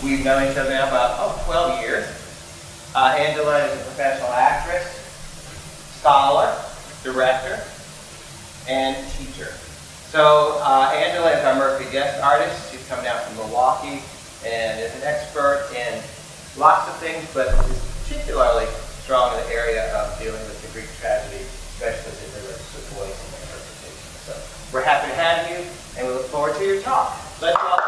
We've known each other now about 12 years. Angela is a professional actress, scholar, director, and teacher. So Angela is our Murphy guest artist. She's come down from Milwaukee and is an expert in lots of things, but is particularly strong in the area of dealing with the Greek tragedy, especially in the religious voice and interpretation. So we're happy to have you, and we look forward to your talk. Let's welcome.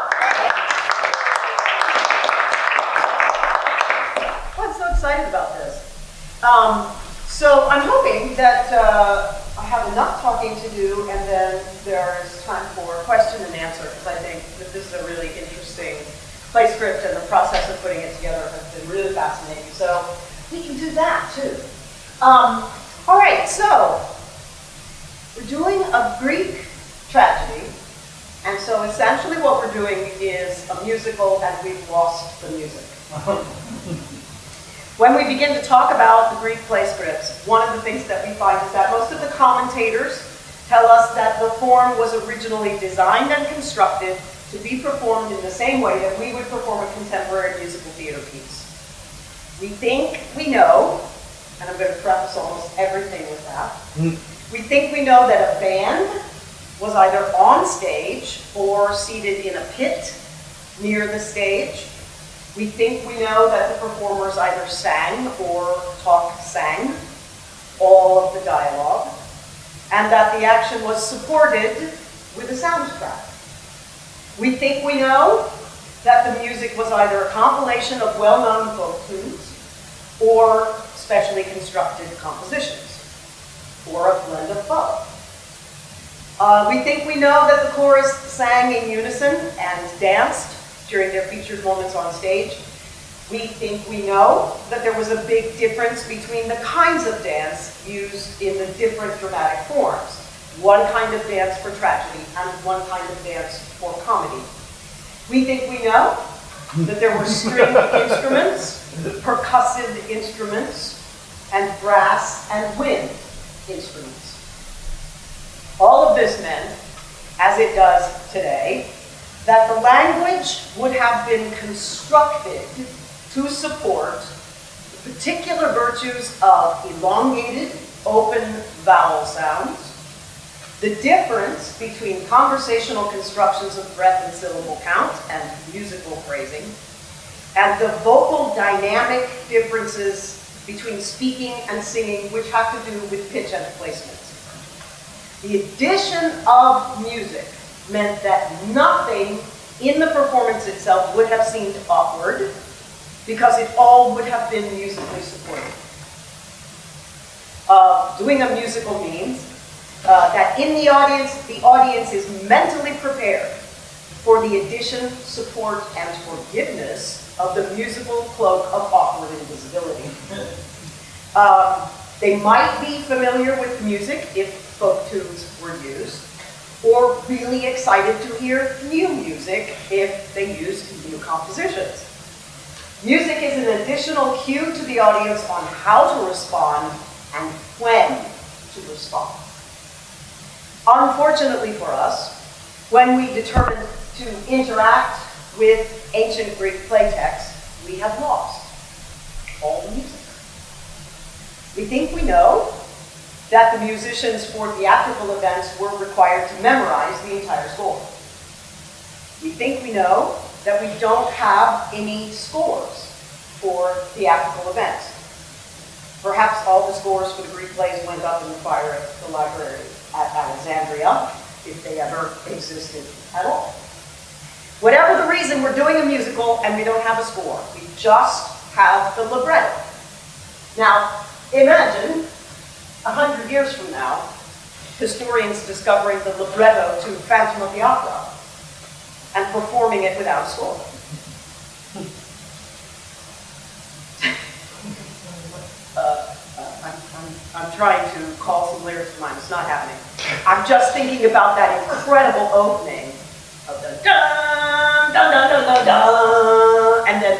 I'm so excited about this. So I'm hoping that I have enough talking to do, and then there's time for question and answer, because I think that this is a really interesting play script, and the process of putting it together has been really fascinating. So we can do that too. All right, so we're doing a Greek tragedy, and so essentially what we're doing is a musical, and we've lost the music. When we begin to talk about the Greek play scripts, one of the things that we find is that most of the commentators tell us that the form was originally designed and constructed to be performed in the same way that we would perform a contemporary musical theater piece. We think we know, and I'm going to preface almost everything with that, we think we know that a band was either on stage or seated in a pit near the stage. We think we know that the performers either sang or sang all of the dialogue, and that the action was supported with a soundtrack. We think we know that the music was either a compilation of well-known folk tunes or specially constructed compositions, or a blend of both. We think we know that the chorus sang in unison and danced during their featured moments on stage. We think we know that there was a big difference between the kinds of dance used in the different dramatic forms. One kind of dance for tragedy and one kind of dance for comedy. We think we know that there were stringed instruments, percussive instruments, and brass and wind instruments. All of this meant, as it does today, that the language would have been constructed to support the particular virtues of elongated, open vowel sounds, the difference between conversational constructions of breath and syllable count and musical phrasing, and the vocal dynamic differences between speaking and singing, which have to do with pitch and placement. The addition of music meant that nothing in the performance itself would have seemed awkward, because it all would have been musically supported. Doing a musical means that in the audience is mentally prepared for the addition, support, and forgiveness of the musical cloak of awkward invisibility. They might be familiar with music if folk tunes were used, or really excited to hear new music if they used new compositions. Music is an additional cue to the audience on how to respond and when to respond. Unfortunately for us, when we determined to interact with ancient Greek play texts, we have lost all the music. We think we know that the musicians for theatrical events were required to memorize the entire score. We think we know that we don't have any scores for theatrical events. Perhaps all the scores for the Greek plays went up in the fire at the library at Alexandria, if they ever existed at all. Whatever the reason, we're doing a musical and we don't have a score. We just have the libretto. Now, imagine 100 years from now, historians discovering the libretto to Phantom of the Opera and performing it without a score. I'm trying to call some lyrics to mind. It's not happening. I'm just thinking about that incredible opening of the dun dun dun dun dun dun, and then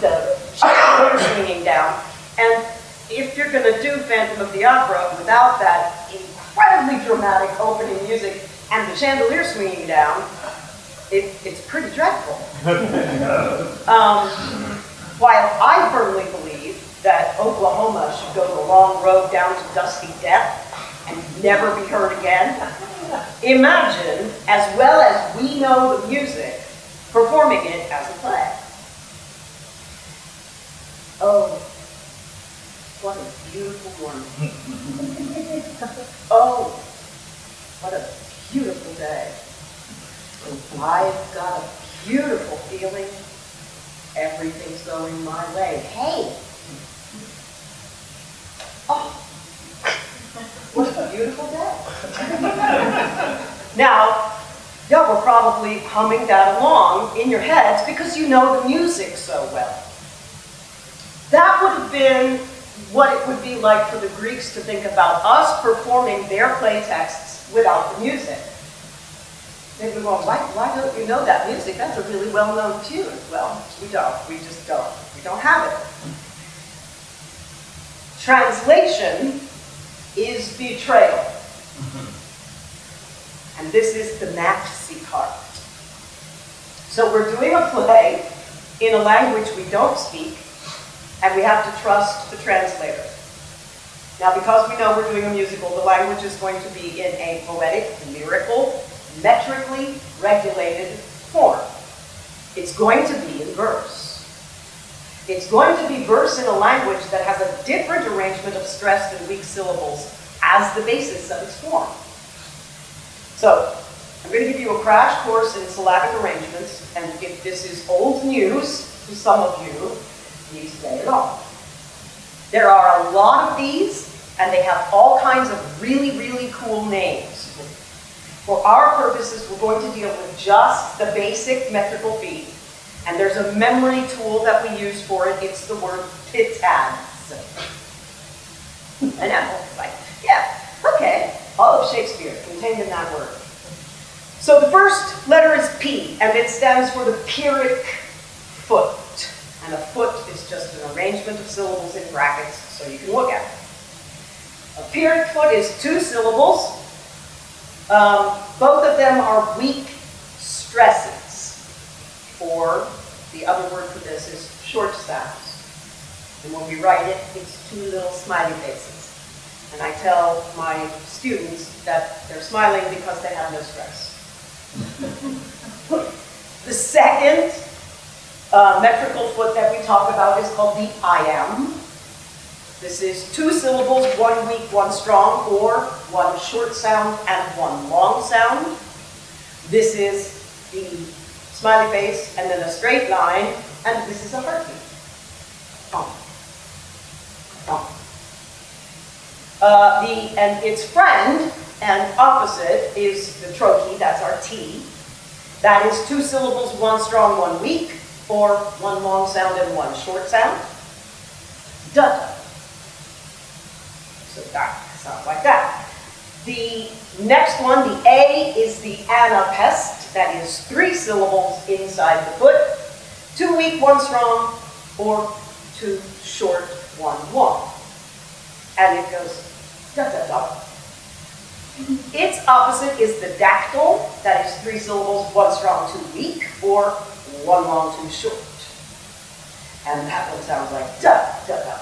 the chandelier swinging down. And if you're going to do Phantom of the Opera without that incredibly dramatic opening music and the chandelier swinging down, It's pretty dreadful. While I firmly believe that Oklahoma should go the long road down to dusty death and never be heard again, imagine, as well as we know the music, performing it as a play. Oh, what a beautiful morning. Oh, what a beautiful day. I've got a beautiful feeling. Everything's going my way. Hey! Oh, what a beautiful day. Now, y'all were probably humming that along in your heads because you know the music so well. That would have been what it would be like for the Greeks to think about us performing their play texts without the music. They'd be going, why don't you know that music? That's a really well-known tune. Well, we don't. We just don't. We don't have it. Translation is betrayal. And this is the nasty part. So we're doing a play in a language we don't speak, and we have to trust the translator. Now, because we know we're doing a musical, the language is going to be in a poetic, lyrical, metrically regulated form. It's going to be in verse. It's going to be verse in a language that has a different arrangement of stressed and weak syllables as the basis of its form. So, I'm going to give you a crash course in syllabic arrangements, and if this is old news to some of you, please play along. There are a lot of these, and they have all kinds of really, really cool names. For our purposes, we're going to deal with just the basic metrical feet. And there's a memory tool that we use for it. It's the word pitads. I know, it's like, yeah, okay. All of Shakespeare contained in that word. So the first letter is P, and it stands for the Pyrrhic foot. And a foot is just an arrangement of syllables in brackets, so you can look at it. A Pyrrhic foot is 2 syllables. Both of them are weak stresses, or the other word for this is short sounds. And when we write it, it's 2 little smiley faces. And I tell my students that they're smiling because they have no stress. The second metrical foot that we talk about is called the iamb. This is 2 syllables, 1 weak, 1 strong, or 1 short sound and 1 long sound. This is the smiley face and then a straight line, and this is a heartbeat. And its friend and opposite is the trochee, that's our T. That is 2 syllables, 1 strong, 1 weak, or 1 long sound and 1 short sound. Da-da. So that sounds like that. The next one, the A, is the anapest. That is 3 syllables inside the foot. 2 weak, 1 strong, or 2 short, 1 long. And it goes da-da-da. Its opposite is the dactyl. That is 3 syllables, 1 strong, 2 weak, or 1 long, 2 short. And that one sounds like da-da-da.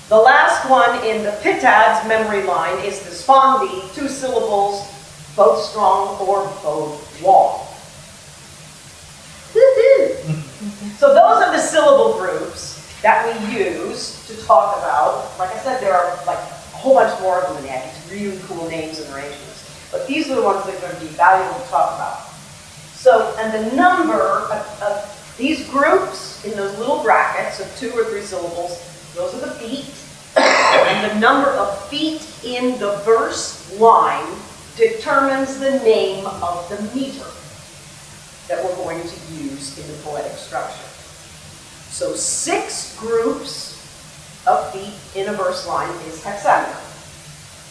The last one in the pitads memory line is the spondy, 2 syllables, both strong or both long. So those are the syllable groups that we use to talk about. Like I said, there are like a whole bunch more of them, and they have these really cool names and arrangements. But these are the ones that are going to be valuable to talk about. So, and the number of these groups in those little brackets of 2 or 3 syllables, those are the feet. And the number of feet in the verse line determines the name of the meter that we're going to use in the poetic structure. So 6 groups of feet in a verse line is hexameter.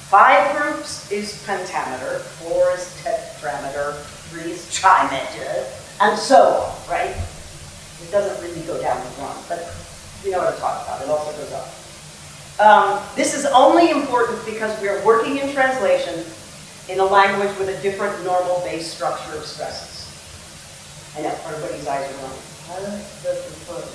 5 groups is pentameter, 4 is tetrameter, 3 is trimeter, and so on, right? It doesn't really go down to 1, but you know what I'm talking about. It also goes up. This is only important because we are working in translation in a language with a different normal base structure of stresses. I know, everybody's eyes are going, that's funny.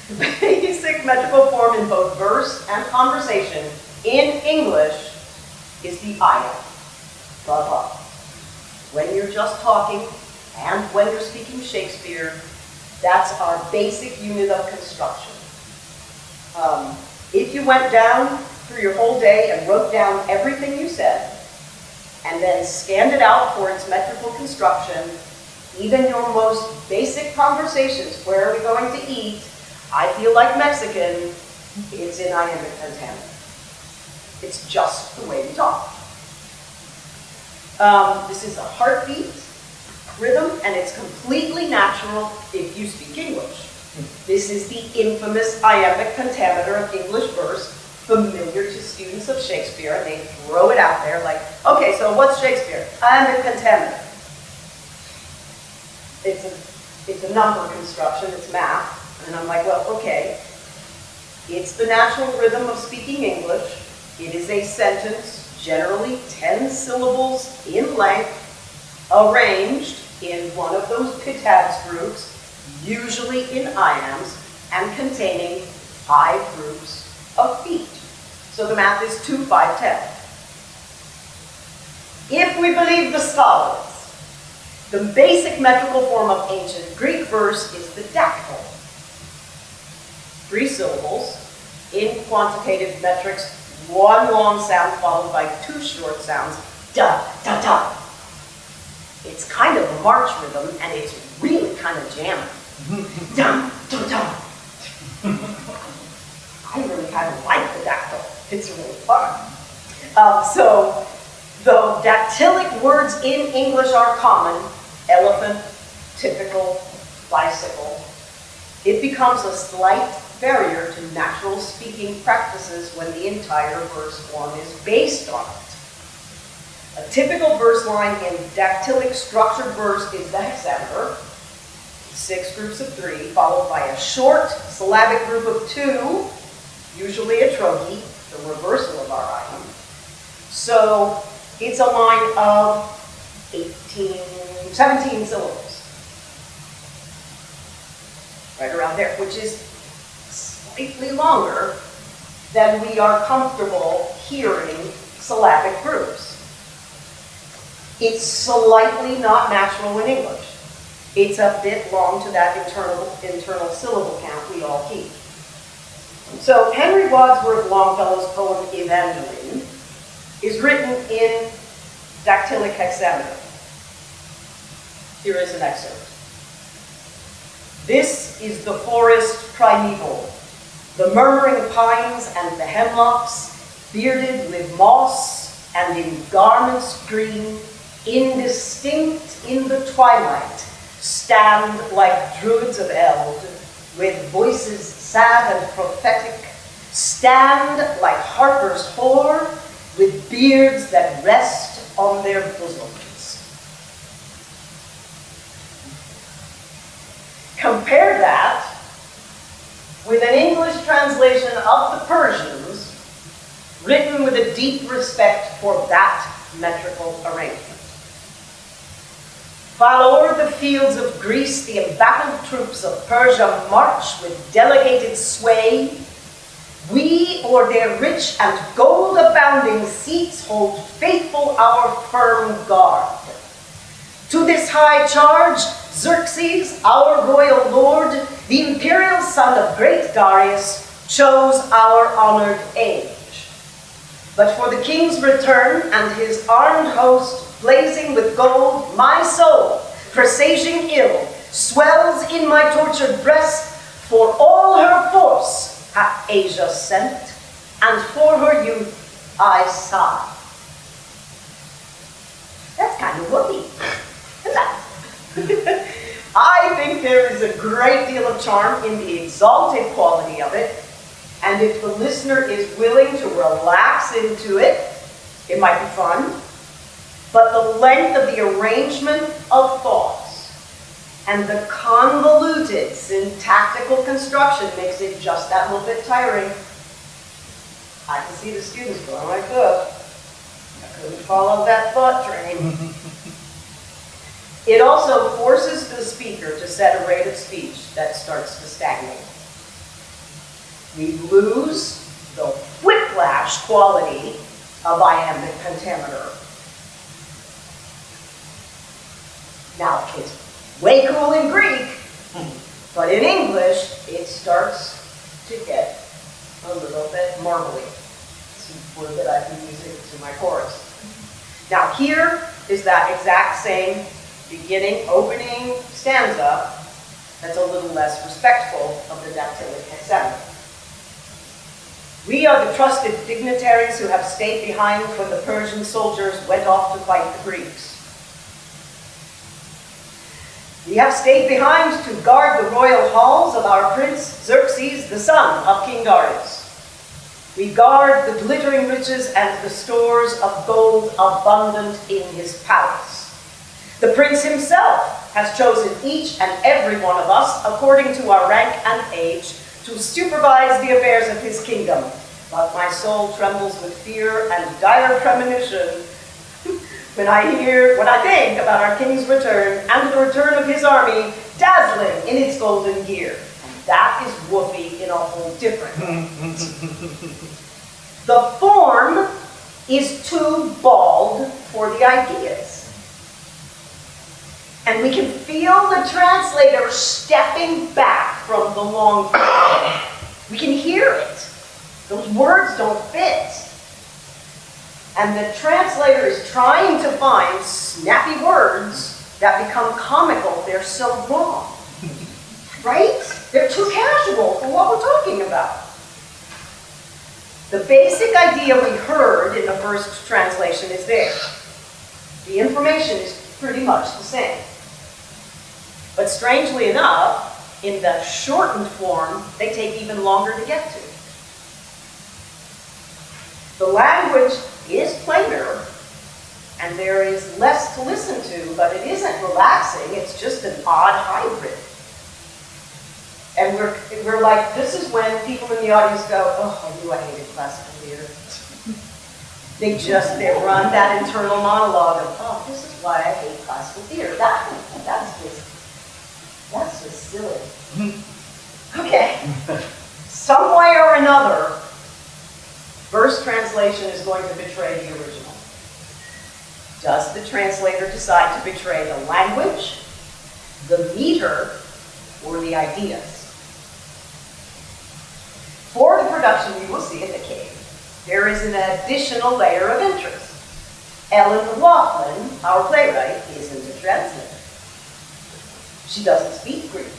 The basic metrical form in both verse and conversation in English is the I am. Blah, blah. When you're just talking and when you're speaking Shakespeare, that's our basic unit of construction. If you went down through your whole day and wrote down everything you said, and then scanned it out for its metrical construction, even your most basic conversations, where are we going to eat? I feel like Mexican, it's in iambic pentameter. It's just the way we talk. This is a heartbeat rhythm, and it's completely natural if you speak English. This is the infamous iambic pentameter of English verse, familiar to students of Shakespeare, and they throw it out there like, okay, so what's Shakespeare? Iambic pentameter. It's a number construction, it's math, and I'm like, well, okay. It's the natural rhythm of speaking English. It is a sentence, generally 10 syllables in length, arranged in one of those pitades groups, usually in iams, and containing 5 groups of feet. So the math is 2, 5, 10. If we believe the scholars, the basic metrical form of ancient Greek verse is the dactyl. 3 syllables in quantitative metrics, 1 long sound followed by 2 short sounds, da, da, da. It's kind of a march rhythm, and it's really kind of jammy. Dum, dum, dum. I really kind of like the dactyl. It's really fun. So the dactylic words in English are common: elephant, typical, bicycle. It becomes a slight barrier to natural speaking practices when the entire verse form is based on it. A typical verse line in dactylic structured verse is the hexameter, 6 groups of 3, followed by a short syllabic group of 2, usually a trochee, the reversal of our item. So it's a line of 17 syllables. Right around there, which is slightly longer than we are comfortable hearing syllabic groups. It's slightly not natural in English. It's a bit long to that internal syllable count we all keep. So Henry Wadsworth Longfellow's poem Evangeline is written in dactylic hexameter. Here is an excerpt. This is the forest primeval, the murmuring pines and the hemlocks, bearded with moss and in garments green, indistinct in the twilight, stand like druids of eld, with voices sad and prophetic, stand like harpers hoar, with beards that rest on their bosoms. Compare that with an English translation of the Persians, written with a deep respect for that metrical arrangement. While o'er the fields of Greece the embattled troops of Persia march with delegated sway, we o'er their rich and gold abounding seats hold faithful our firm guard. To this high charge, Xerxes, our royal lord, the imperial son of great Darius, chose our honored age. But for the king's return and his armed host, blazing with gold, my soul, presaging ill, swells in my tortured breast, for all her force hath Asia sent, and for her youth I sigh. That's kind of whoopee, isn't that? I think there is a great deal of charm in the exalted quality of it, and if the listener is willing to relax into it, it might be fun. But the length of the arrangement of thoughts and the convoluted syntactical construction makes it just that little bit tiring. I can see the students going like this. I couldn't follow that thought train. It also forces the speaker to set a rate of speech that starts to stagnate. We lose the whiplash quality of iambic pentameter. Now, it's way cool in Greek, but in English, it starts to get a little bit marbly. It's a word that I've been using to my chorus. Now, here is that exact same beginning, opening stanza that's a little less respectful of the dactylic hexameter. We are the trusted dignitaries who have stayed behind when the Persian soldiers went off to fight the Greeks. We have stayed behind to guard the royal halls of our prince Xerxes, the son of King Darius. We guard the glittering riches and the stores of gold abundant in his palace. The prince himself has chosen each and every one of us, according to our rank and age, to supervise the affairs of his kingdom. But my soul trembles with fear and dire premonition when I think about our king's return and the return of his army dazzling in its golden gear. And that is woofy in a whole different way. The form is too bald for the ideas. And we can feel the translator stepping back from the long form. We can hear it. Those words don't fit. And the translator is trying to find snappy words that become comical. They're so wrong. Right? They're too casual for what we're talking about. The basic idea we heard in the first translation is there. The information is pretty much the same. But strangely enough, in the shortened form, they take even longer to get to. The language is plainer, and there is less to listen to, but it isn't relaxing, it's just an odd hybrid. And we're like, this is when people in the audience go, oh, I knew I hated classical theater. They run that internal monologue of, oh, this is why I hate classical theater. That's just silly. Okay. Some way or another, verse translation is going to betray the original. Does the translator decide to betray the language, the meter, or the ideas? For the production we will see in the cave, there is an additional layer of interest. Ellen McLaughlin, our playwright, isn't a translator. She doesn't speak Greek.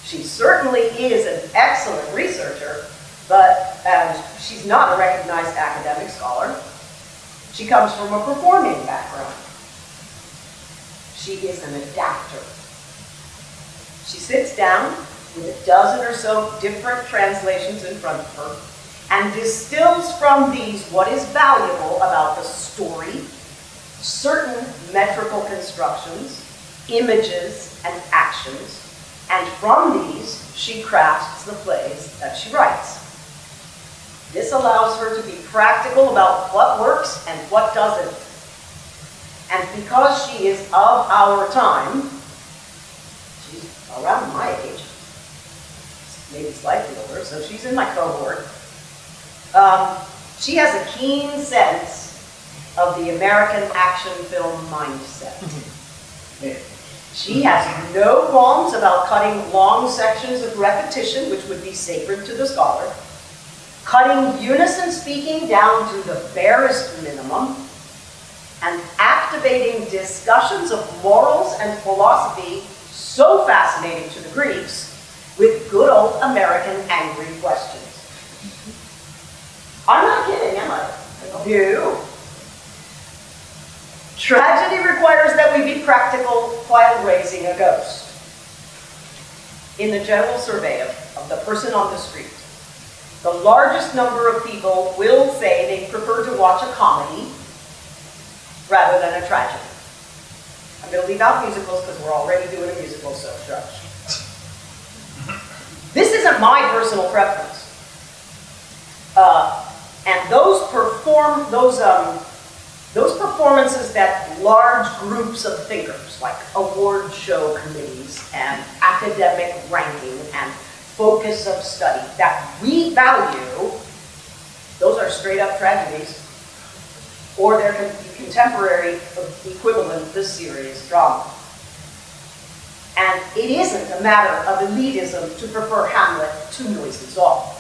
She certainly is an excellent researcher, but she's not a recognized academic scholar. She comes from a performing background. She is an adapter. She sits down with a dozen or so different translations in front of her and distills from these what is valuable about the story, certain metrical constructions, images, and actions, and from these she crafts the plays that she writes. This allows her to be practical about what works and what doesn't. And because she is of our time, she's around my age, maybe slightly older, so she's in my cohort, she has a keen sense of the American action film mindset. She has no qualms about cutting long sections of repetition, which would be sacred to the scholar, cutting unison speaking down to the barest minimum, and activating discussions of morals and philosophy so fascinating to the Greeks with good old American angry questions. I'm not kidding, am I? No. Tragedy requires that we be practical while raising a ghost. In the general survey of the person on the street, the largest number of people will say they prefer to watch a comedy rather than a tragedy. I'm going to leave out musicals because we're already doing a musical, so shush. This isn't my personal preference. And those performances that large groups of thinkers, like award show committees and academic ranking and focus of study that we value, those are straight up tragedies, or their contemporary equivalent, the serious drama. And it isn't a matter of elitism to prefer Hamlet to Noisy Zolf,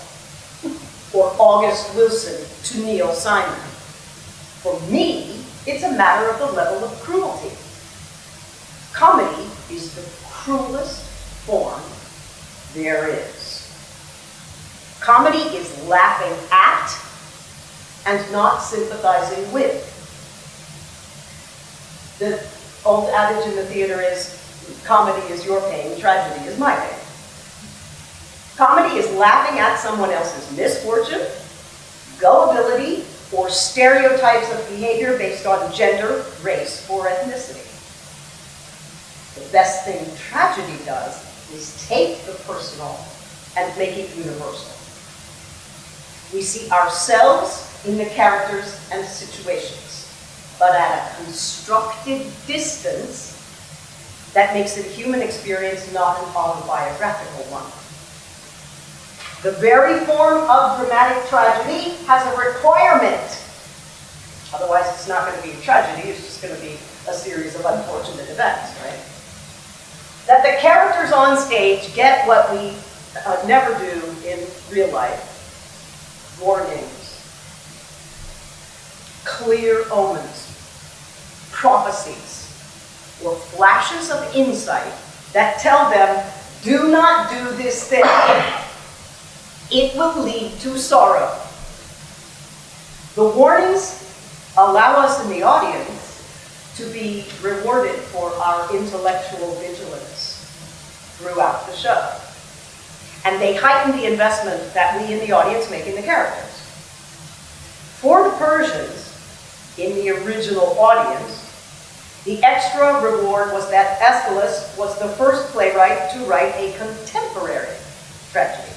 or August Wilson to Neil Simon. For me, it's a matter of the level of cruelty. Comedy is the cruelest form there is. Comedy is laughing at and not sympathizing with. The old adage in the theater is, comedy is your pain, tragedy is my pain. Comedy is laughing at someone else's misfortune, gullibility, or stereotypes of behavior based on gender, race, or ethnicity. The best thing tragedy does is take the personal and make it universal. We see ourselves in the characters and situations, but at a constructed distance that makes it a human experience, not an autobiographical one. The very form of dramatic tragedy has a requirement. Otherwise, it's not going to be a tragedy, it's just going to be a series of unfortunate events, right? That the characters on stage get what we never do in real life: warnings, clear omens, prophecies, or flashes of insight that tell them, do not do this thing. It will lead to sorrow. The warnings allow us in the audience to be rewarded for our intellectual vigilance throughout the show. And they heighten the investment that we in the audience make in the characters. For the Persians, in the original audience, the extra reward was that Aeschylus was the first playwright to write a contemporary tragedy.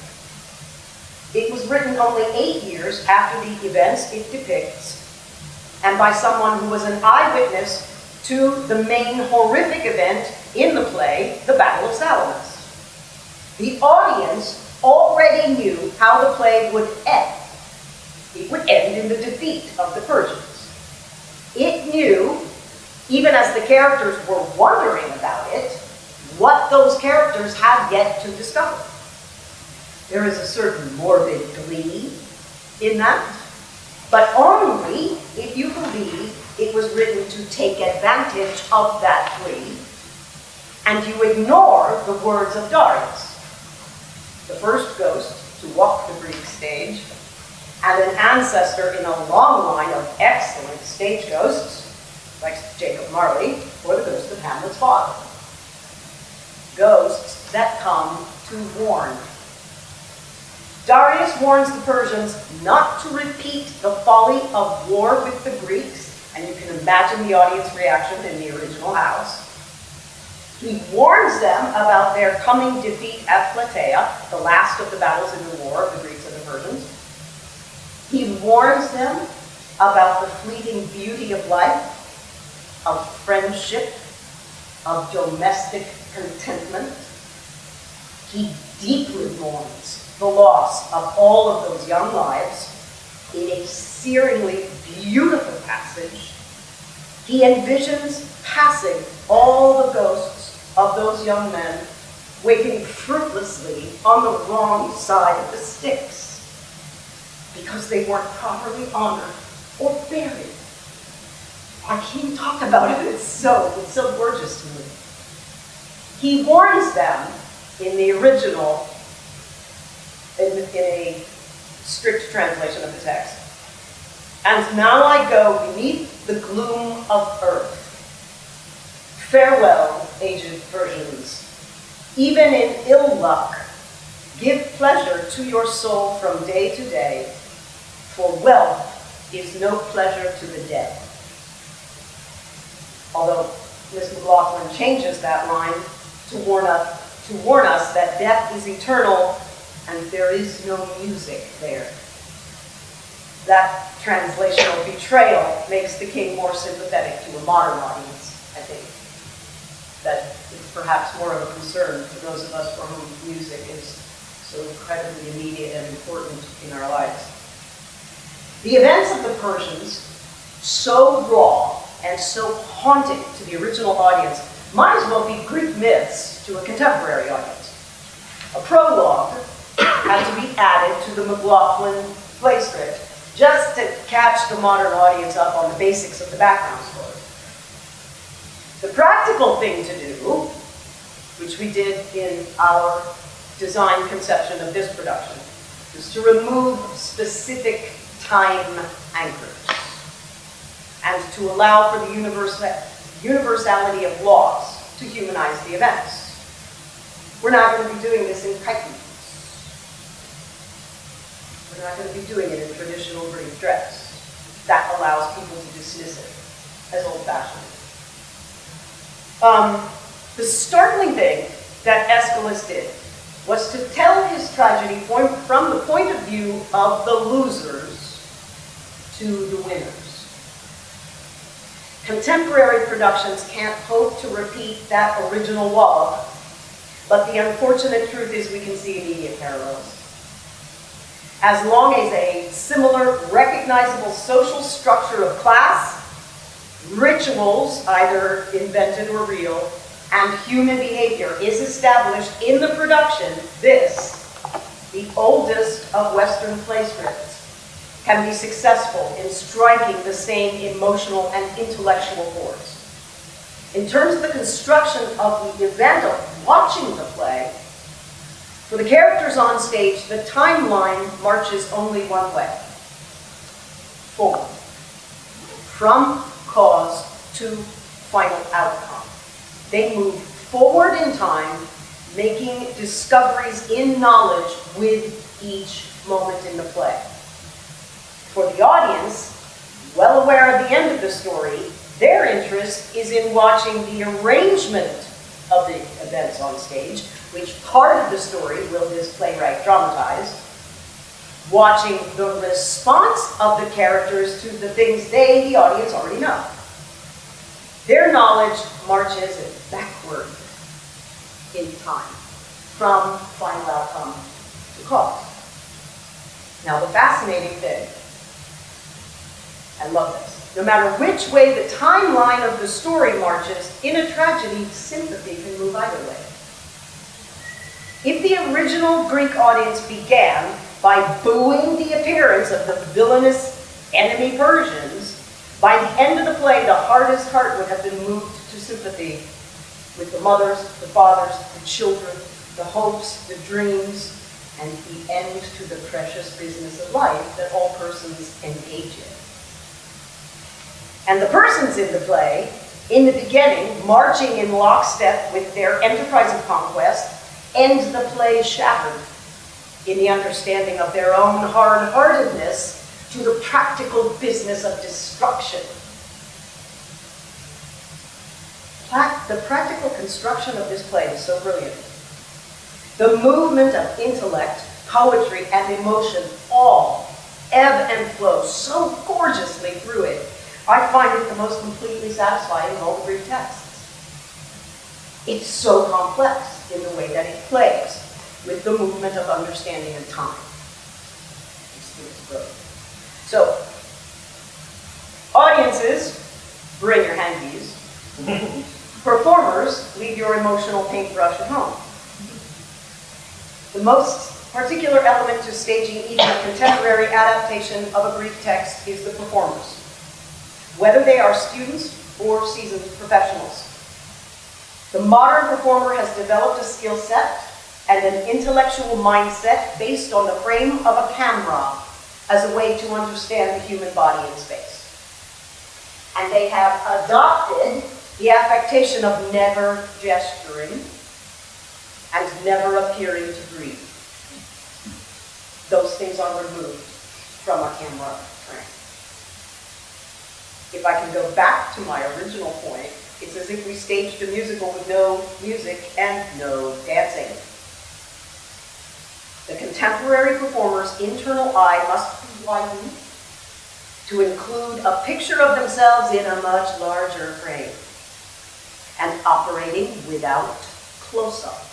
It was written only 8 years after the events it depicts, and by someone who was an eyewitness to the main horrific event in the play, the Battle of Salamis. The audience already knew how the play would end. It would end in the defeat of the Persians. It knew, even as the characters were wondering about it, what those characters had yet to discover. There is a certain morbid glee in that, but only if you believe it was written to take advantage of that glee, and you ignore the words of Darius, the first ghost to walk the Greek stage, and an ancestor in a long line of excellent stage ghosts, like Jacob Marley, or the ghost of Hamlet's father. Ghosts that come to warn. Darius warns the Persians not to repeat the folly of war with the Greeks, and you can imagine the audience reaction in the original house. He warns them about their coming defeat at Plataea, the last of the battles in the war of the Greeks and the Persians. He warns them about the fleeting beauty of life, of friendship, of domestic contentment. He deeply mourns the loss of all of those young lives in a searingly beautiful passage. He envisions passing all the ghosts of those young men waiting fruitlessly on the wrong side of the Styx because they weren't properly honored or buried. I can't even talk about it, it's so gorgeous to me. He warns them in the original, in a strict translation of the text. And now I go beneath the gloom of earth. Farewell, aged Persians. Even in ill luck, give pleasure to your soul from day to day, for wealth is no pleasure to the dead. Although Miss McLaughlin changes that line to warn us that death is eternal and there is no music there. that translational betrayal makes the king more sympathetic to a modern audience, I think. That is perhaps more of a concern for those of us for whom music is so incredibly immediate and important in our lives. The events of the Persians, so raw and so haunting to the original audience, might as well be Greek myths to a contemporary audience. A prologue had to be added to the McLaughlin play script just to catch the modern audience up on the basics of the background story. The practical thing to do, which we did in our design conception of this production, is to remove specific time anchors and to allow for the universality of laws to humanize the events. We're not going to be doing this in chitin. We're not going to be doing it in traditional Greek dress. That allows people to dismiss it as old-fashioned. The startling thing that Aeschylus did was to tell his tragedy from the point of view of the losers to the winners. Contemporary productions can't hope to repeat that original wallop, but the unfortunate truth is we can see immediate parallels. As long as a similar, recognizable social structure of class, rituals, either invented or real, and human behavior is established in the production, this, the oldest of Western play scripts, can be successful in striking the same emotional and intellectual chords. In terms of the construction of the event of watching the play, for the characters on stage, the timeline marches only one way: forward, from cause to final outcome. They move forward in time, making discoveries in knowledge with each moment in the play. For the audience, well aware of the end of the story, their interest is in watching the arrangement of the events on stage, which part of the story will this playwright dramatize, watching the response of the characters to the things they, the audience, already know. Their knowledge marches backward in time, from final outcome to cause. Now, the fascinating thing, I love this, no matter which way the timeline of the story marches, in a tragedy, sympathy can move either way. If the original Greek audience began by booing the appearance of the villainous enemy Persians, by the end of the play, the hardest heart would have been moved to sympathy with the mothers, the fathers, the children, the hopes, the dreams, and the end to the precious business of life that all persons engage in. And the persons in the play, in the beginning, marching in lockstep with their enterprise of conquest, end the play shattered in the understanding of their own hard-heartedness to the practical business of destruction. The practical construction of this play is so brilliant. The movement of intellect, poetry, and emotion all ebb and flow so gorgeously through it. I find it the most completely satisfying of all the Greek texts. It's so complex in the way that it plays with the movement of understanding and time. It's brilliant. So, audiences, bring your handies. Performers, leave your emotional paintbrush at home. The most particular element to staging even a contemporary adaptation of a Greek text is the performers, whether they are students or seasoned professionals. The modern performer has developed a skill set and an intellectual mindset based on the frame of a camera as a way to understand the human body in space. And they have adopted the affectation of never gesturing and never appearing to breathe. Those things are removed from a camera frame. If I can go back to my original point, it's as if we staged a musical with no music and no dancing. The contemporary performer's internal eye must be widened to include a picture of themselves in a much larger frame, and operating without close-ups.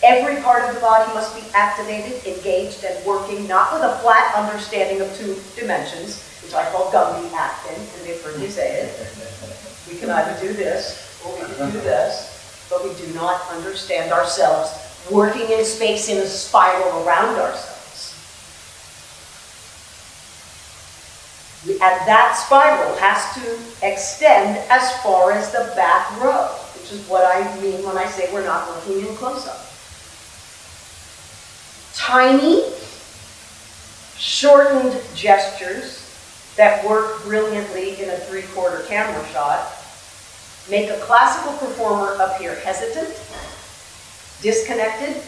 Every part of the body must be activated, engaged, and working, not with a flat understanding of two dimensions, which I call Gumby acting, and they've heard me say it. We can either do this, or we can do this, but we do not understand ourselves working in space in a spiral around ourselves. And that spiral has to extend as far as the back row, which is what I mean when I say we're not working in close-up. Tiny, shortened gestures that work brilliantly in a 3/4 camera shot make a classical performer appear hesitant, disconnected,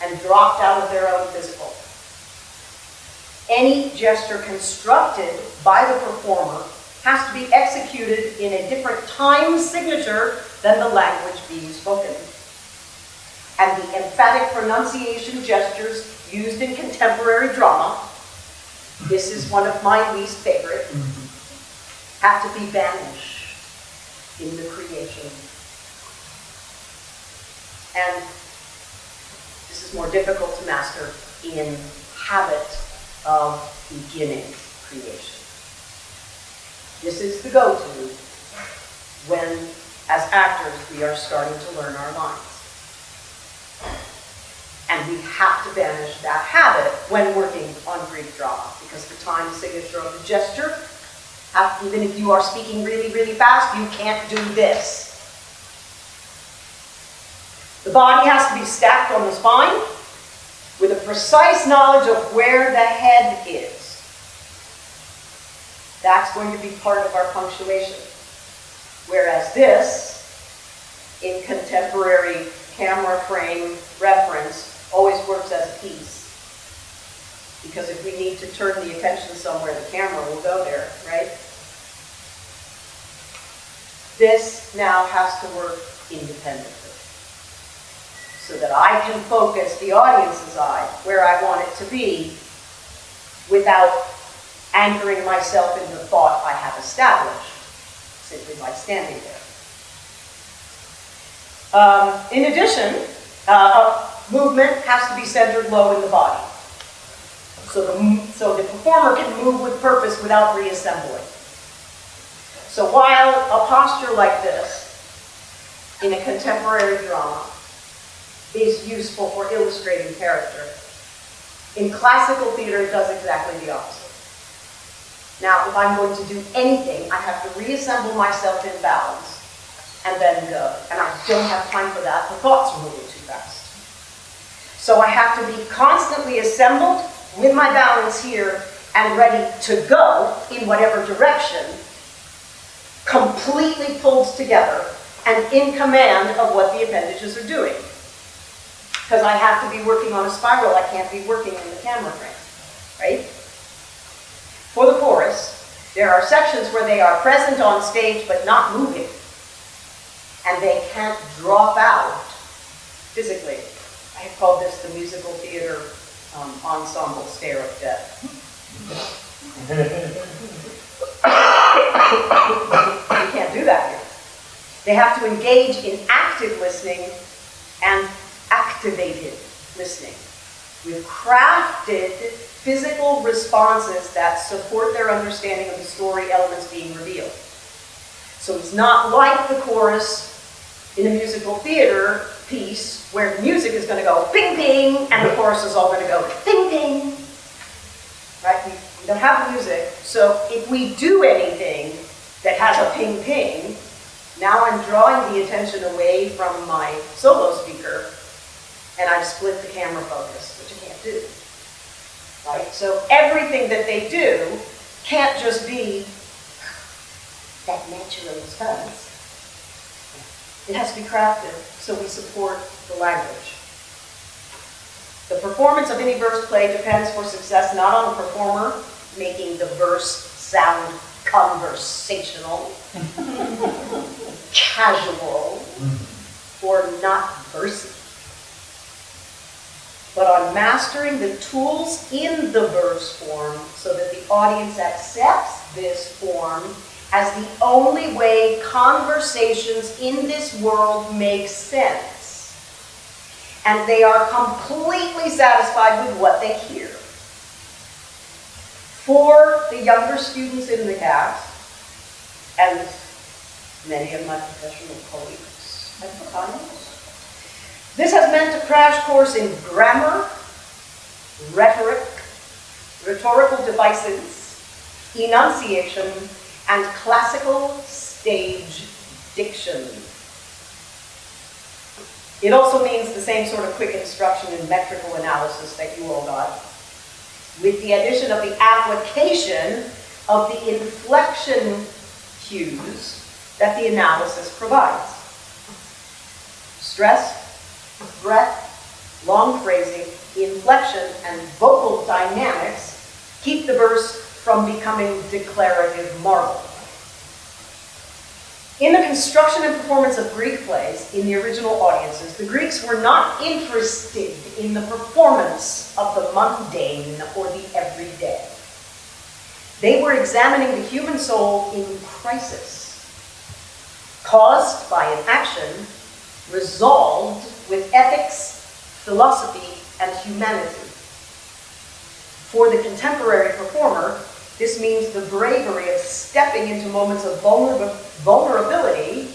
and dropped out of their own physical. Any gesture constructed by the performer has to be executed in a different time signature than the language being spoken. And the emphatic pronunciation gestures used in contemporary drama, this is one of my least favorite, have to be banished in the creation. And this is more difficult to master in habit of beginning creation. This is the go-to when, as actors, we are starting to learn our lines. And we have to banish that habit when working on Greek drama, because the time signature of the gesture, even if you are speaking really, really fast, you can't do this. The body has to be stacked on the spine with a precise knowledge of where the head is. That's going to be part of our punctuation. Whereas this, in contemporary camera frame reference, always works as a piece. Because if we need to turn the attention somewhere, the camera will go there, right? This now has to work independently, so that I can focus the audience's eye where I want it to be without anchoring myself in the thought I have established, simply by standing there. In addition, movement has to be centered low in the body, so the performer can move with purpose without reassembling. So while a posture like this in a contemporary drama is useful for illustrating character, in classical theater it does exactly the opposite. Now, if I'm going to do anything, I have to reassemble myself in balance and then go. And I don't have time for that. The thoughts are moving too fast. So I have to be constantly assembled with my balance here and ready to go in whatever direction, completely pulled together and in command of what the appendages are doing. Because I have to be working on a spiral, I can't be working in the camera frame, right? For the chorus, there are sections where they are present on stage but not moving, and they can't drop out physically. I have called this the musical theater ensemble stare of death. You can't do that here. They have to engage in active listening and activated listening with crafted physical responses that support their understanding of the story elements being revealed. So it's not like the chorus in a musical theater piece where the music is going to go ping ping and the chorus is all going to go ping ping. Right? We don't have the music, so if we do anything that has a ping ping, now I'm drawing the attention away from my solo speaker and I've split the camera focus, which I can't do. Right? So everything that they do can't just be that natural response. It has to be crafted so we support the language. The performance of any verse play depends for success not on the performer making the verse sound conversational, casual, or not versy. but on mastering the tools in the verse form so that the audience accepts this form as the only way conversations in this world make sense. And they are completely satisfied with what they hear. For the younger students in the cast, and many of my professional colleagues at the times, this has meant a crash course in grammar, rhetoric, rhetorical devices, enunciation, and classical stage diction. It also means the same sort of quick instruction in metrical analysis that you all got, with the addition of the application of the inflection cues that the analysis provides. Stress, breath, long phrasing, inflection, and vocal dynamics keep the verse from becoming declarative marble. In the construction and performance of Greek plays in the original audiences, the Greeks were not interested in the performance of the mundane or the everyday. They were examining the human soul in crisis, caused by an action, resolved with ethics, philosophy, and humanity. For the contemporary performer, this means the bravery of stepping into moments of vulnerability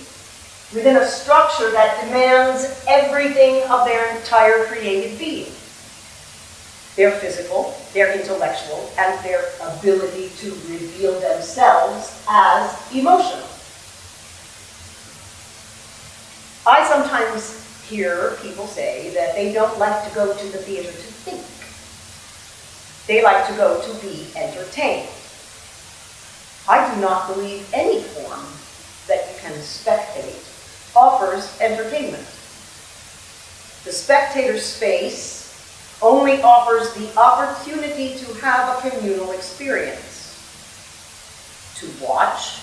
within a structure that demands everything of their entire creative being. Their physical, their intellectual, and their ability to reveal themselves as emotional. I sometimes hear people say that they don't like to go to the theater to think. They like to go to be entertained. I do not believe any form that you can spectate offers entertainment. The spectator space only offers the opportunity to have a communal experience, to watch,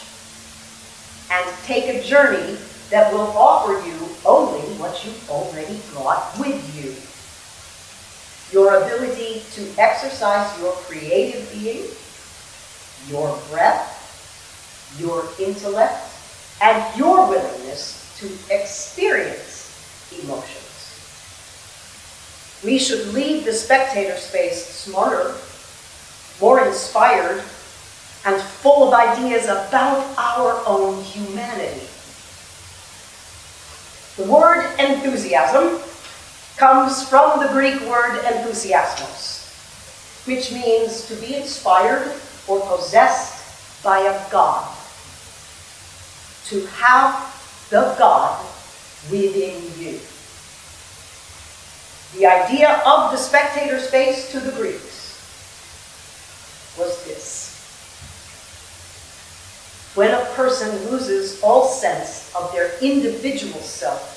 and take a journey that will offer you only what you've already brought with you. Your ability to exercise your creative being, your breath, your intellect, and your willingness to experience emotions. We should leave the spectator space smarter, more inspired, and full of ideas about our own humanity. The word enthusiasm comes from the Greek word enthusiasmos, which means to be inspired or possessed by a god. To have the God within you. The idea of the spectator space to the Greeks was this. When a person loses all sense of their individual self,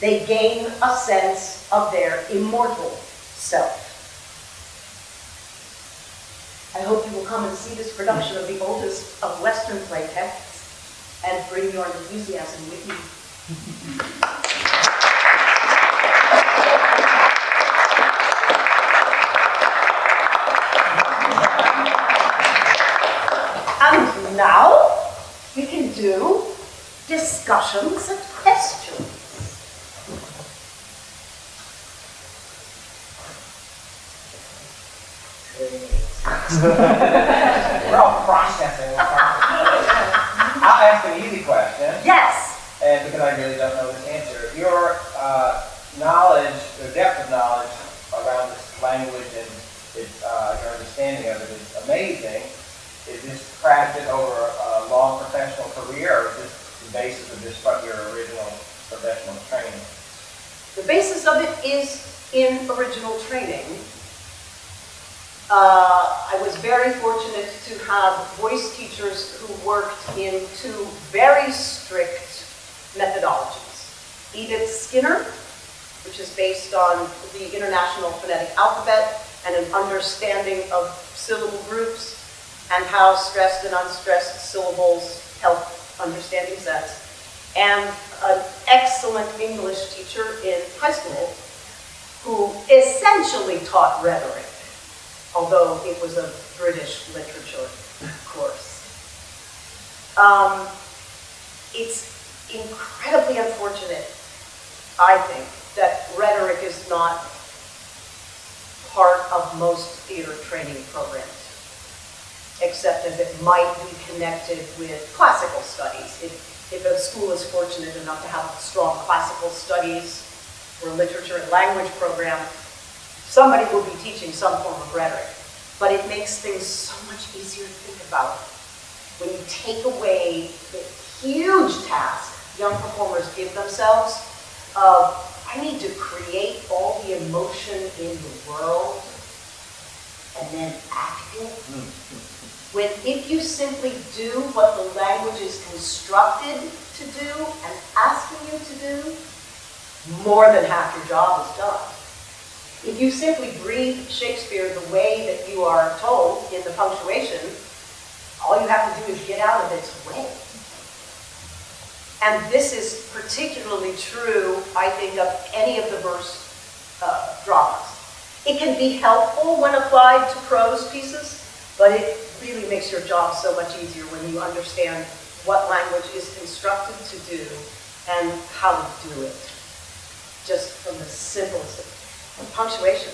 they gain a sense of their immortal self. I hope you will come and see this production of the oldest of Western play texts and bring your enthusiasm with you. And now we can do discussions and questions. We're all processing. I'll ask an easy question. Yes. And because I really don't know this answer. Your knowledge, or depth of knowledge around this language and its, your understanding of it is amazing. Is this crafted over a long professional career, or is this the basis of this from your original professional training? The basis of it is in original training. I was very fortunate to have voice teachers who worked in two very strict methodologies. Edith Skinner, which is based on the International Phonetic Alphabet and an understanding of syllable groups and how stressed and unstressed syllables help understanding sets, and an excellent English teacher in high school who essentially taught rhetoric, although it was a British literature course. It's incredibly unfortunate, I think, that rhetoric is not part of most theater training programs, except as it might be connected with classical studies. If a school is fortunate enough to have a strong classical studies or literature and language program, somebody will be teaching some form of rhetoric. But it makes things so much easier to think about when you take away the huge task young performers give themselves of, I need to create all the emotion in the world and then act it. When if you simply do what the language is constructed to do and asking you to do, more than half your job is done. If you simply breathe Shakespeare the way that you are told in the punctuation, all you have to do is get out of its way. And this is particularly true, I think, of any of the verse dramas. It can be helpful when applied to prose pieces, but it really makes your job so much easier when you understand what language is constructed to do and how to do it. Just from the simplest of punctuation.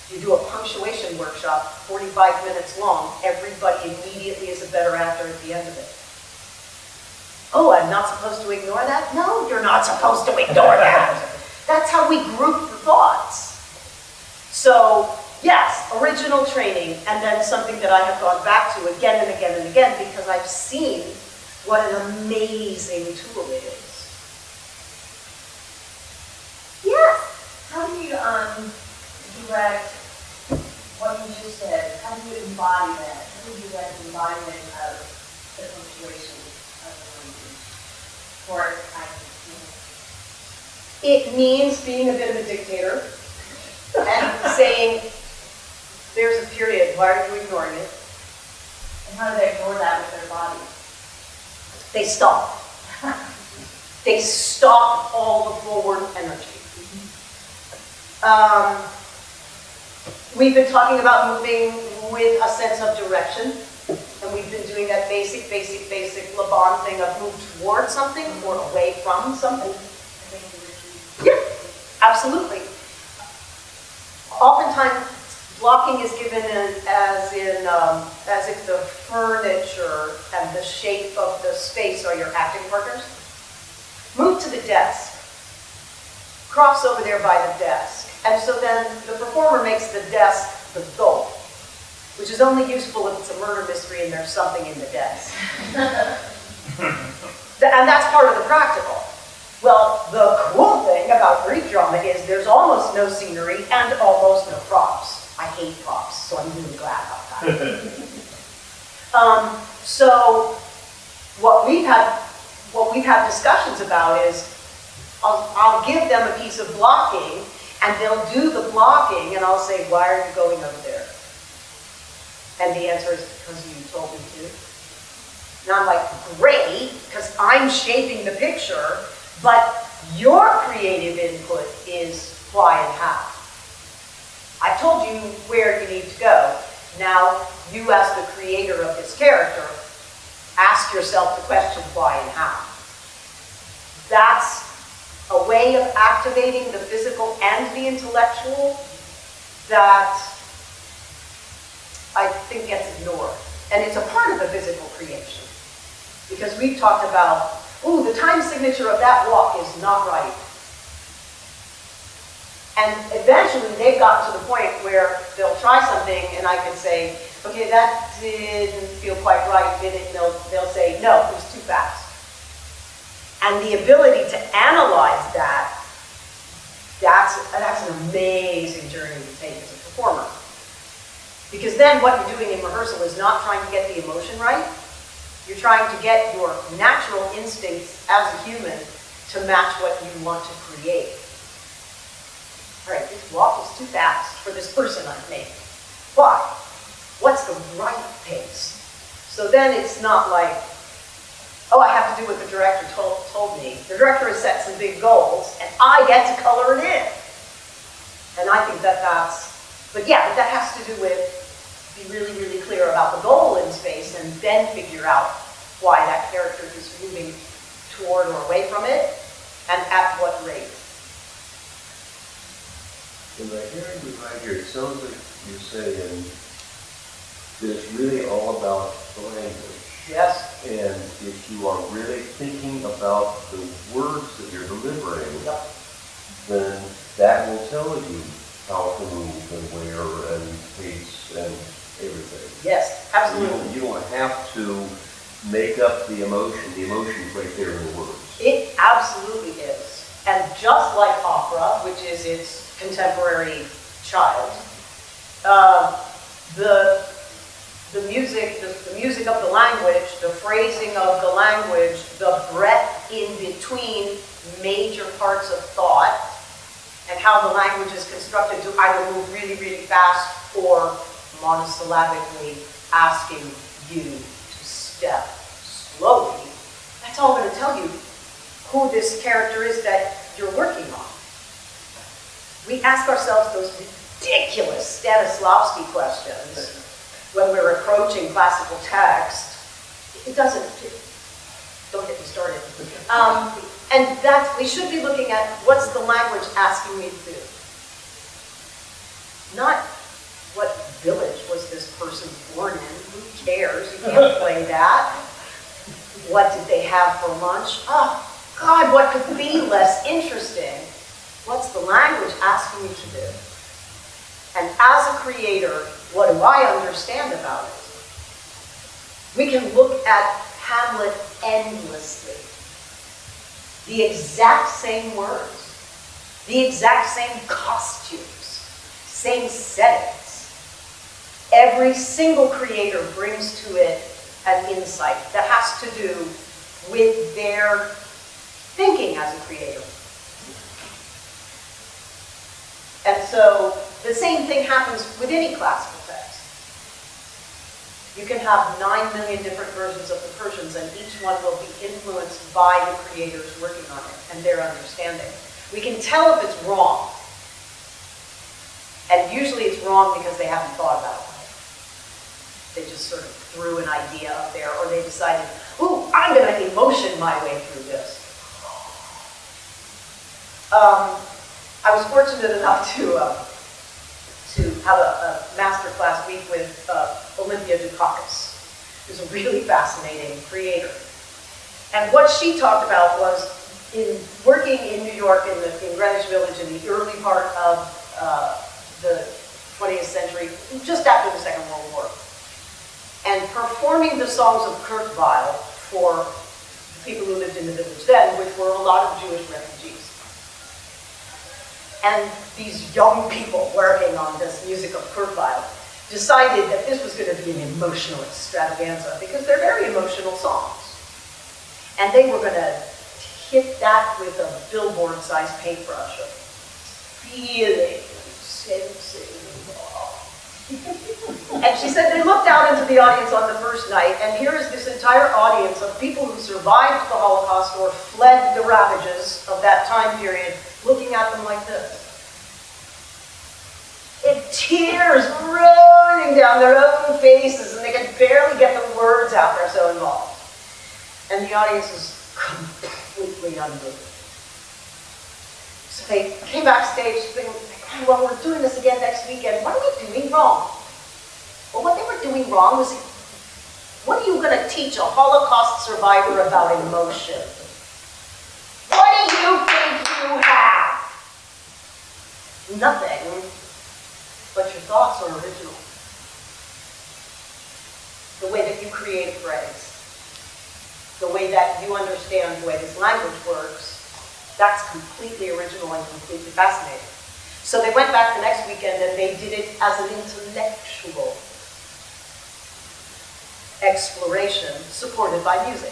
You do a punctuation workshop, 45 minutes long, everybody immediately is a better actor at the end of it. Oh, I'm not supposed to ignore that? No, you're not supposed to ignore that. That's how we group the thoughts. So, yes, original training, and then something that I have gone back to again and again and again because I've seen what an amazing tool it is. Yes. How do you direct what you just said? How do you embody that? How do you direct the embodiment of the punctuation of the language? Or It means being a bit of a dictator and saying, there's a period, why are you ignoring it? And how do they ignore that with their body? They stop. They stop all the forward energy. We've been talking about moving with a sense of direction, and we've been doing that basic Le Bon thing of move towards something or away from something. Yeah, absolutely. Oftentimes, blocking is given as if the furniture and the shape of the space are your acting partners. Move to the desk. Cross over there by the desk. And so then the performer makes the desk the goal, which is only useful if it's a murder mystery and there's something in the desk. And that's part of the practical. Well, the cool thing about Greek drama is there's almost no scenery and almost no props. I hate props, so I'm really glad about that. So what we've had discussions about is I'll give them a piece of blocking and they'll do the blocking and I'll say, why are you going over there? And the answer is because you told me to. And I'm like, great, because I'm shaping the picture, but your creative input is why and how. I've told you where you need to go. Now, you as the creator of this character, ask yourself the question why and how. That's a way of activating the physical and the intellectual that I think gets ignored. And it's a part of the physical creation. Because we've talked about, ooh, the time signature of that walk is not right. And eventually they've gotten to the point where they'll try something and I can say, okay, that didn't feel quite right, did it? And they'll say, no, it was too fast. And the ability to analyze that's an amazing journey to take as a performer. Because then what you're doing in rehearsal is not trying to get the emotion right. You're trying to get your natural instincts as a human to match what you want to create. All right, this walk is too fast for this person I've made. Why? What's the right pace? So then it's not like, oh, I have to do what the director told me. The director has set some big goals, and I get to color it in. And I think that but that has to do with be really, really clear about the goal in space and then figure out why that character is moving toward or away from it and at what rate. In my hearing you right here, it sounds like you're saying that it's really all about the language. Yes. And if you are really thinking about the words that you're delivering, then that will tell you how to move and where and pace and everything. Yes, absolutely. You don't have to make up the emotion. The emotion's right there in the words. It absolutely is. And just like opera, which is its contemporary child, the music of the language, the phrasing of the language, the breadth in between major parts of thought, and how the language is constructed to either move really, really fast or monosyllabically asking you to step slowly. That's all going to tell you who this character is that you're working on. We ask ourselves those ridiculous Stanislavski questions when we're approaching classical text. Don't get me started. And we should be looking at what's the language asking me to do. Not what village was this person born in, who cares, you can't play that. What did they have for lunch? Oh, God, what could be less interesting? What's the language asking me to do? And as a creator, what do I understand about it? We can look at Hamlet endlessly. The exact same words, the exact same costumes, same settings. Every single creator brings to it an insight that has to do with their thinking as a creator. And so the same thing happens with any classical text. You can have 9 million different versions of the Persians, and each one will be influenced by the creators working on it and their understanding. We can tell if it's wrong. And usually it's wrong because they haven't thought about it. They just sort of threw an idea up there, or they decided, ooh, I'm going to emotion my way through this. I was fortunate enough to have a master class week with Olympia Dukakis, who's a really fascinating creator. And what she talked about was in working in New York in Greenwich Village in the early part of the 20th century, just after the Second World War, and performing the songs of Kurt Weill for the people who lived in the village then, which were a lot of Jewish refugees. And these young people working on this music of Kurt Weill decided that this was going to be an emotional extravaganza because they're very emotional songs. And they were going to hit that with a billboard-sized paintbrush of feeling, sensing. And she said they looked out into the audience on the first night, and here is this entire audience of people who survived the Holocaust or fled the ravages of that time period, looking at them like this. And tears rolling down their own faces, and they could barely get the words out, they're so involved. And the audience is completely unmoved. So they came backstage thinking, well, we're doing this again next weekend. What are we doing wrong? Well, what they were doing wrong was, what are you going to teach a Holocaust survivor about emotion? What do you think you have? Nothing, but your thoughts are original. The way that you create a phrase, the way that you understand the way this language works, that's completely original and completely fascinating. So they went back the next weekend and they did it as an intellectual exploration supported by music.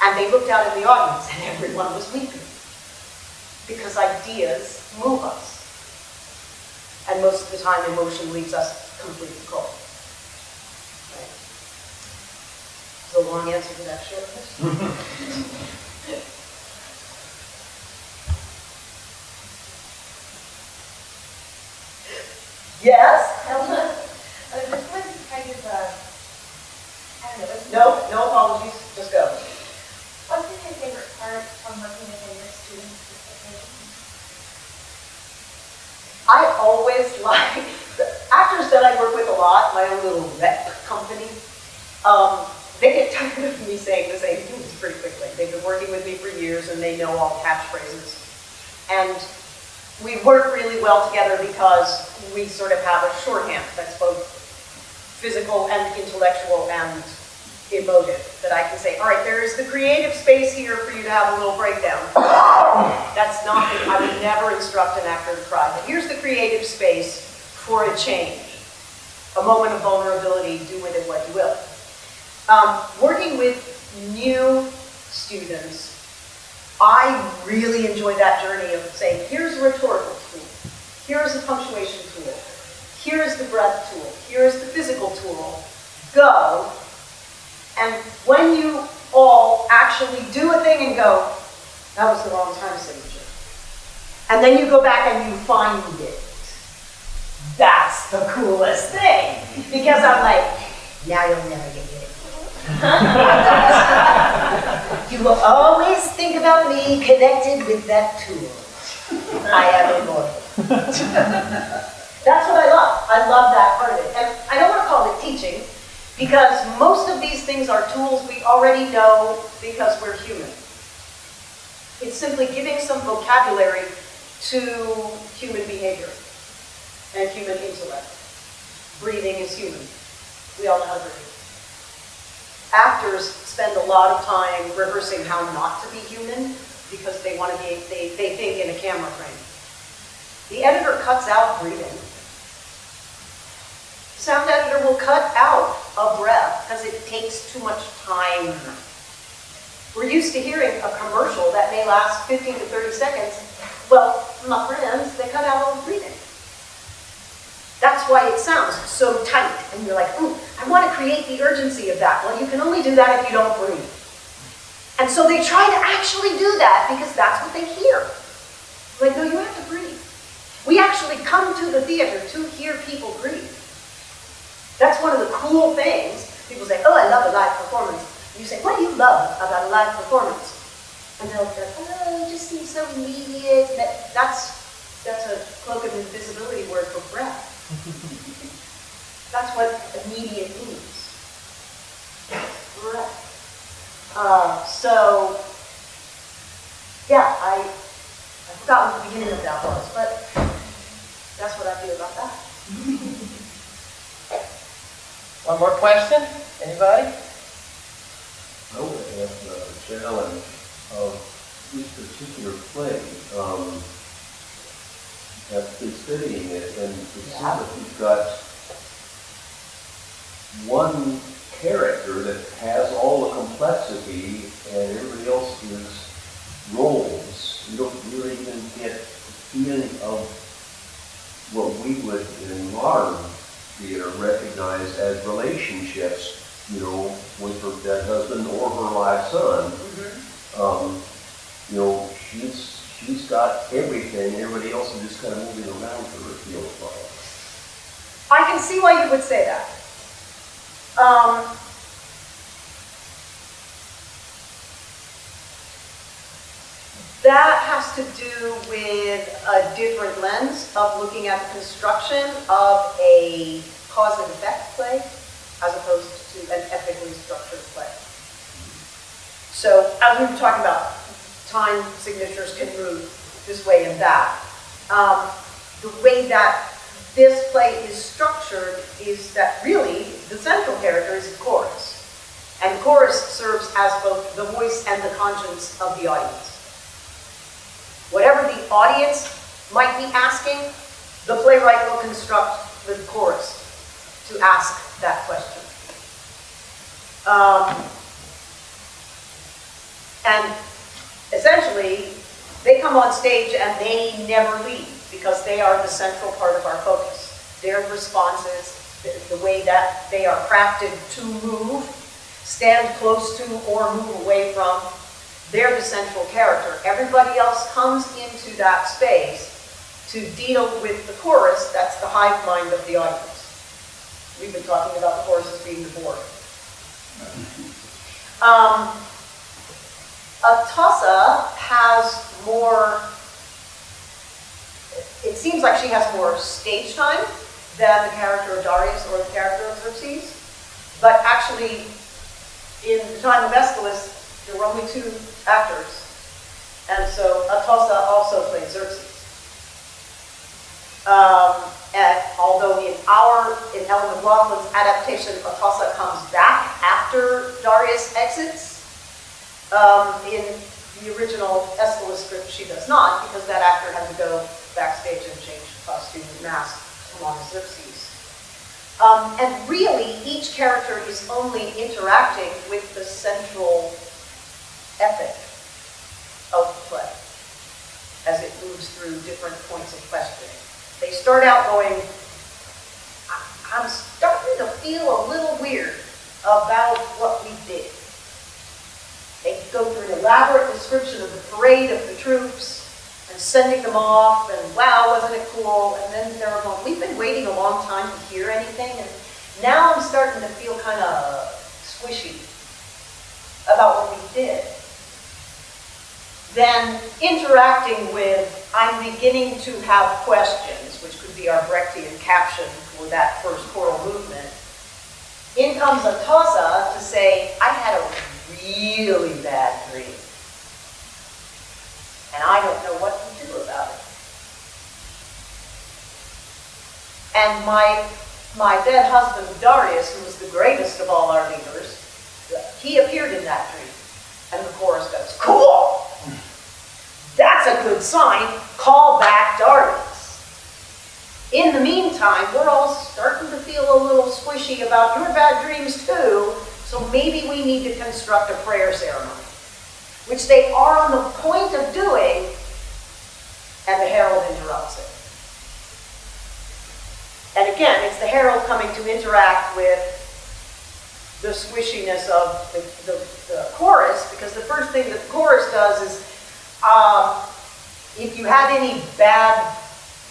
And they looked out in the audience and everyone was weeping. Because ideas move us. And most of the time emotion leaves us completely cold. Right? It's a long answer to that short question. Yes? Ellen, this was kind of, I don't know. No apologies, just go. What's been your favorite part from working with your students? I always like, the actors that I work with a lot, my own little rep company, they get tired of me saying the same things pretty quickly. They've been working with me for years and they know all the catchphrases. And we work really well together because we sort of have a shorthand that's both physical and intellectual and emotive, that I can say, all right, there is the creative space here for you to have a little breakdown. That's not, I would never instruct an actor to cry, but here's the creative space for a change, a moment of vulnerability, do with it what you will. Working with new students, I really enjoy that journey of saying, here's a rhetorical tool, here's a punctuation tool, here's the breath tool, here's the physical tool, go. And when you all actually do a thing and go, that was the wrong time signature, and then you go back and you find it, that's the coolest thing. Because I'm like, now you'll never get it. You will always think about me connected with that tool. I am immortal. That's what I love. I love that part of it. And I don't want to call it teaching, because most of these things are tools we already know because we're human. It's simply giving some vocabulary to human behavior and human intellect. Breathing is human. We all know how to breathe. Actors spend a lot of time rehearsing how not to be human because they want to be, they think in a camera frame. The editor cuts out breathing. Sound editor will cut out a breath because it takes too much time. We're used to hearing a commercial that may last 15 to 30 seconds. Well, my friends, they cut out all the breathing. That's why it sounds so tight. And you're like, ooh, I want to create the urgency of that. Well, you can only do that if you don't breathe. And so they try to actually do that because that's what they hear. Like, no, you have to breathe. We actually come to the theater to hear people breathe. That's one of the cool things. People say, oh, I love a live performance. And you say, what do you love about a live performance? And they'll go, oh, it just seems so immediate. That's a cloak of invisibility word for breath. That's what immediate means. Breath. So, yeah, I forgot what the beginning of that was, but that's what I feel about that. One more question? Anybody? I want to ask the challenge of this particular play. I've been studying it, and it seems like you've got one character that has all the complexity, and everybody else is roles. You don't really even get the feeling of what we would in modern theater recognize as relationships, you know, with her dead husband or her live son. Mm-hmm. You know, she's got everything, everybody else is just kind of moving around her, it feels like. I can see why you would say that. That has to do with a different lens of looking at the construction of a cause and effect play as opposed to an ethically structured play. So as we were talking about, time signatures can move this way and that. The way that this play is structured is that really the central character is the chorus. And the chorus serves as both the voice and the conscience of the audience. Whatever the audience might be asking, the playwright will construct the chorus to ask that question. And essentially, they come on stage and they never leave because they are the central part of our focus. Their responses, the way that they are crafted to move, stand close to, or move away from, they're the central character. Everybody else comes into that space to deal with the chorus, that's the hive mind of the audience. We've been talking about the chorus as being the board. Atossa has more, it seems like she has more stage time than the character of Darius or the character of Xerxes. But actually, in the time of Aeschylus, there were only 2 actors. And so Atossa also played Xerxes. And although in Ellen McLaughlin's adaptation, Atossa comes back after Darius exits, in the original Aeschylus script, she does not, because that actor had to go backstage and change costume and mask along with Xerxes. And really, each character is only interacting with the central epic of the play as it moves through different points of questioning. They start out going, I'm starting to feel a little weird about what we did. They go through an elaborate description of the parade of the troops and sending them off, and wow, wasn't it cool? And then they're going, we've been waiting a long time to hear anything, and now I'm starting to feel kind of squishy about what we did. Then interacting with, I'm beginning to have questions, which could be our Brechtian caption for that first choral movement. In comes Atossa to say, I had a really bad dream, and I don't know what to do about it. And my dead husband Darius, who was the greatest of all our leaders, he appeared in that dream. And the chorus goes, cool! That's a good sign. Call back Darius. In the meantime, we're all starting to feel a little squishy about your bad dreams too, so maybe we need to construct a prayer ceremony, which they are on the point of doing, and the herald interrupts it. And again, it's the herald coming to interact with the squishiness of the chorus, because the first thing that the chorus does is, if you had any bad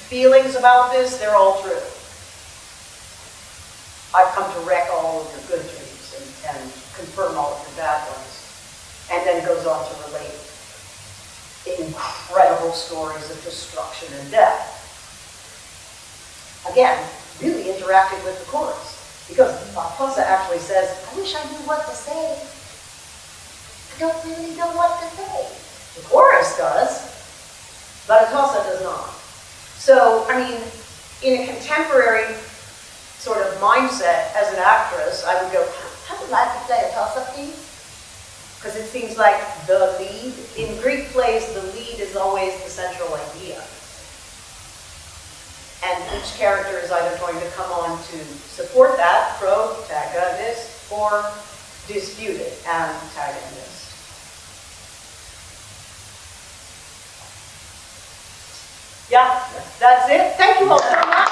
feelings about this, they're all true. I've come to wreck all of your good dreams and confirm all of your bad ones. And then goes on to relate incredible stories of destruction and death. Again, really interacting with the chorus. Because Atossa actually says, I wish I knew what to say. I don't really know what to say. The chorus does, but Atossa does not. So, I mean, in a contemporary sort of mindset as an actress, I would go, how would I like to play Atossa, please? Because it seems like the lead. In Greek plays, the lead is always the central idea. And each character is either going to come on to support that, protagonist, or dispute it, antagonist. Yeah, that's it. Thank you all so much.